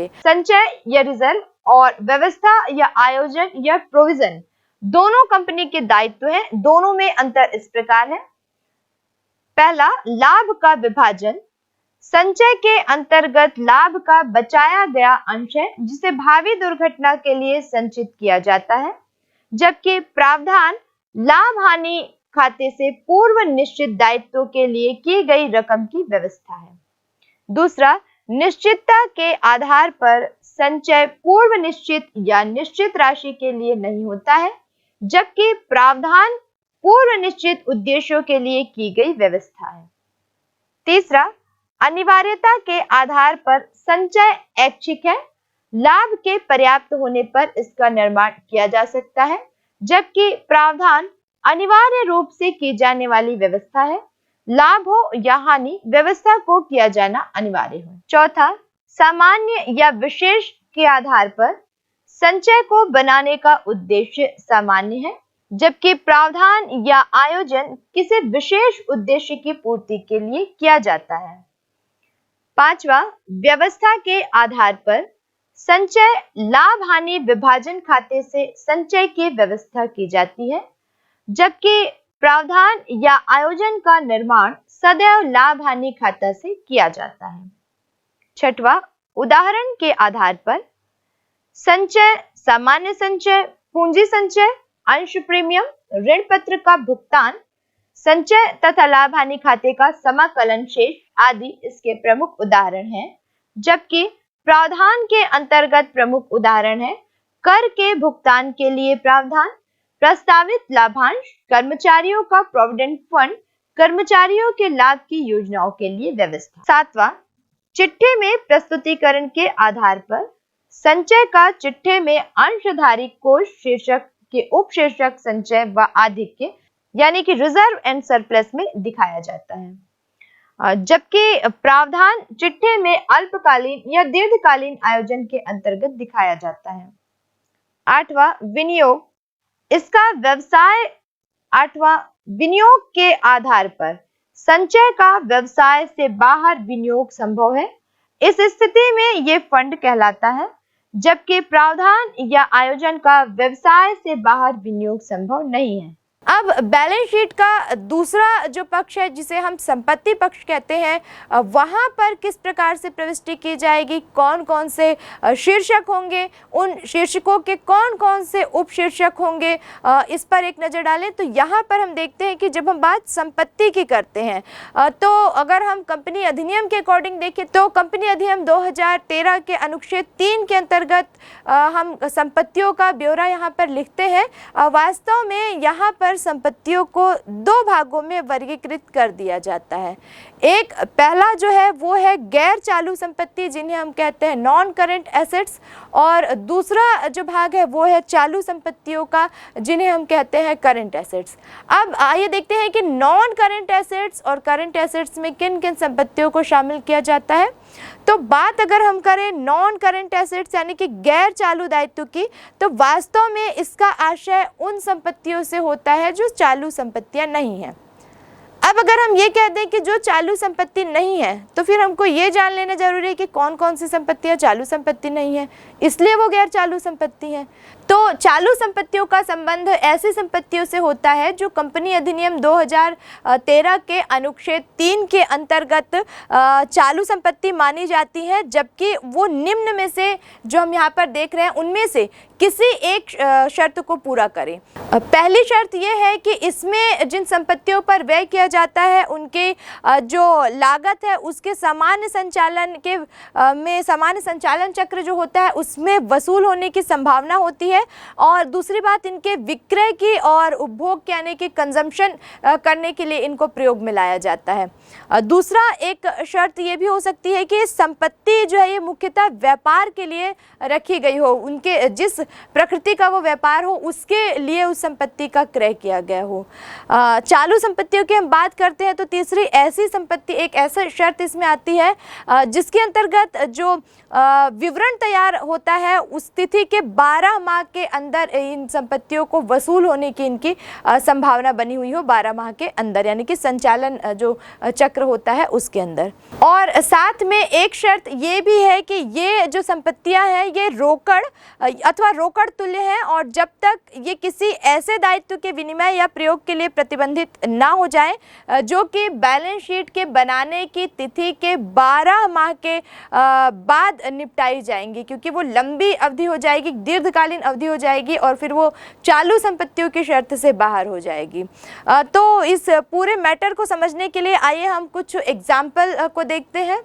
संचय या रिजर्व और व्यवस्था या आयोजन या प्रोविजन दोनों कंपनी के दायित्व हैं। दोनों में अंतर इस प्रकार है। पहला, लाभ का विभाजन। संचय के अंतर्गत लाभ का बचाया गया अंश है जिसे भावी दुर्घटना के लिए संचित किया जाता है, जबकि प्रावधान लाभ हानि खाते से पूर्व निश्चित दायित्वों के लिए की गई रकम की व्यवस्था है। दूसरा, निश्चितता के आधार पर संचय पूर्व निश्चित या निश्चित राशि के लिए नहीं होता है, जबकि प्रावधान पूर्व निश्चित उद्देश्यों के लिए की गई व्यवस्था है। तीसरा, अनिवार्यता के आधार पर संचय ऐच्छिक है। लाभ के पर्याप्त होने पर इसका निर्माण किया जा सकता है, जबकि प्रावधान अनिवार्य रूप से की जाने वाली व्यवस्था है। लाभ हो या हानि, व्यवस्था को किया जाना अनिवार्य हो। चौथा, सामान्य या विशेष के आधार पर संचय को बनाने का उद्देश्य सामान्य है, जबकि प्रावधान या आयोजन किसी विशेष उद्देश्य की पूर्ति के लिए किया जाता है। पांचवा, व्यवस्था के आधार पर संचय लाभ हानि विभाजन खाते से संचय की व्यवस्था की जाती है, जबकि प्रावधान या आयोजन का निर्माण सदैव लाभ हानि खाता से किया जाता है। छठवां, उदाहरण के आधार पर संचय सामान्य संचय, पूंजी संचय, अंश प्रीमियम, ऋण पत्र का भुगतान, संचय तथा लाभ हानि खाते का समाकलन शेष आदि इसके प्रमुख उदाहरण हैं, जबकि प्रावधान के अंतर्गत प्रमुख उदाहरण है कर के भुगतान के लिए प्रावधान, प्रस्तावित लाभांश, कर्मचारियों का प्रोविडेंट फंड, कर्मचारियों के लाभ की योजनाओं के लिए व्यवस्था। सातवां, चिट्ठे में प्रस्तुतिकरण के आधार पर संचय का चिट्ठे में अंशधारी कोष शीर्षक के उपशीर्षक संचय व आधिक्य यानी कि रिजर्व एंड सरप्लस में दिखाया जाता है, जबकि प्रावधान चिट्ठे में अल्पकालीन या दीर्घकालीन आयोजन के अंतर्गत दिखाया जाता है। आठवां, विनियोग। इसका व्यवसाय। आठवां, विनियोग के आधार पर संचय का व्यवसाय से बाहर विनियोग संभव है। इस स्थिति में ये फंड कहलाता है, जबकि प्रावधान या आयोजन का व्यवसाय से बाहर विनियोग संभव नहीं है। अब बैलेंस शीट का दूसरा जो पक्ष है, जिसे हम संपत्ति पक्ष कहते हैं, वहां पर किस प्रकार से प्रविष्टि की जाएगी, कौन कौन से शीर्षक होंगे, उन शीर्षकों के कौन कौन से उपशीर्षक होंगे, इस पर एक नज़र डालें तो यहाँ पर हम देखते हैं कि जब हम बात संपत्ति की करते हैं तो अगर हम कंपनी अधिनियम के अकॉर्डिंग देखें तो कंपनी अधिनियम 2013 के अनुच्छेद 3 के अंतर्गत हम संपत्तियों का ब्यौरा यहाँ पर लिखते हैं। वास्तव में यहाँ पर संपत्तियों को दो भागों में वर्गीकृत कर दिया जाता है। एक पहला जो है वो है गैर चालू संपत्ति, जिन्हें हम कहते हैं नॉन करंट एसेट्स, और दूसरा जो भाग है वो है चालू संपत्तियों का, जिन्हें हम कहते हैं करंट एसेट्स। अब आइए देखते हैं कि नॉन करंट एसेट्स और करंट एसेट्स में किन किन संपत्तियों को शामिल किया जाता है। तो बात अगर हम करें नॉन करंट एसेट्स यानी कि गैर चालू दायित्व की, तो वास्तव में इसका आशय उन संपत्तियों से होता है जो चालू संपत्तियां नहीं हैं। अब अगर हम ये कह दें कि जो चालू संपत्ति नहीं है, तो फिर हमको ये जान लेना जरूरी है कि कौन कौन सी संपत्तियां चालू संपत्ति नहीं है, इसलिए वो गैर चालू संपत्ति है। तो चालू संपत्तियों का संबंध ऐसी संपत्तियों से होता है जो कंपनी अधिनियम 2013 के अनुच्छेद 3 के अंतर्गत चालू संपत्ति मानी जाती है, जबकि वो निम्न में से जो हम यहाँ पर देख रहे हैं उनमें से किसी एक शर्त को पूरा करें। पहली शर्त यह है कि इसमें जिन संपत्तियों पर व्यय किया जाता है उनके जो लागत है उसके सामान्य संचालन के में सामान्य संचालन चक्र जो होता है उसमें वसूल होने की संभावना होती है, और दूसरी बात इनके विक्रय की और उपभोग यानी कि कंजम्पशन करने के लिए इनको प्रयोग में लाया जाता है। दूसरा एक शर्त ये भी हो सकती है कि संपत्ति जो है ये मुख्यतः व्यापार के लिए रखी गई हो, उनके जिस प्रकृति का वो व्यापार हो उसके लिए उस संपत्ति का क्रय किया गया हो। चालू संपत्तियों की हम बात करते हैं तो तीसरी ऐसी संपत्ति, एक ऐसा शर्त इसमें आती है जिसके अंतर्गत जो विवरण तैयार होता है उस तिथि के 12 माह के अंदर इन संपत्तियों को वसूल होने की इनकी संभावना बनी हुई हो, 12 माह के अंदर, यानी कि संचालन जो चक्र होता है उसके अंदर। और साथ में एक शर्त ये भी है कि ये जो संपत्तियां हैं ये रोकड़ अथवा रोकड़ तुल्य हैं और जब तक ये किसी ऐसे दायित्व के विनिमय या प्रयोग के लिए प्रतिबंधित ना हो जाए जो कि बैलेंस शीट के बनाने की तिथि के 12 माह के बाद निपटाई जाएंगी, क्योंकि वो लंबी अवधि हो जाएगी, दीर्घकालीन अवधि हो जाएगी और फिर वो चालू संपत्तियों की शर्त से बाहर हो जाएगी। तो इस पूरे मैटर को समझने के लिए आइए हम कुछ एग्जाम्पल को देखते हैं।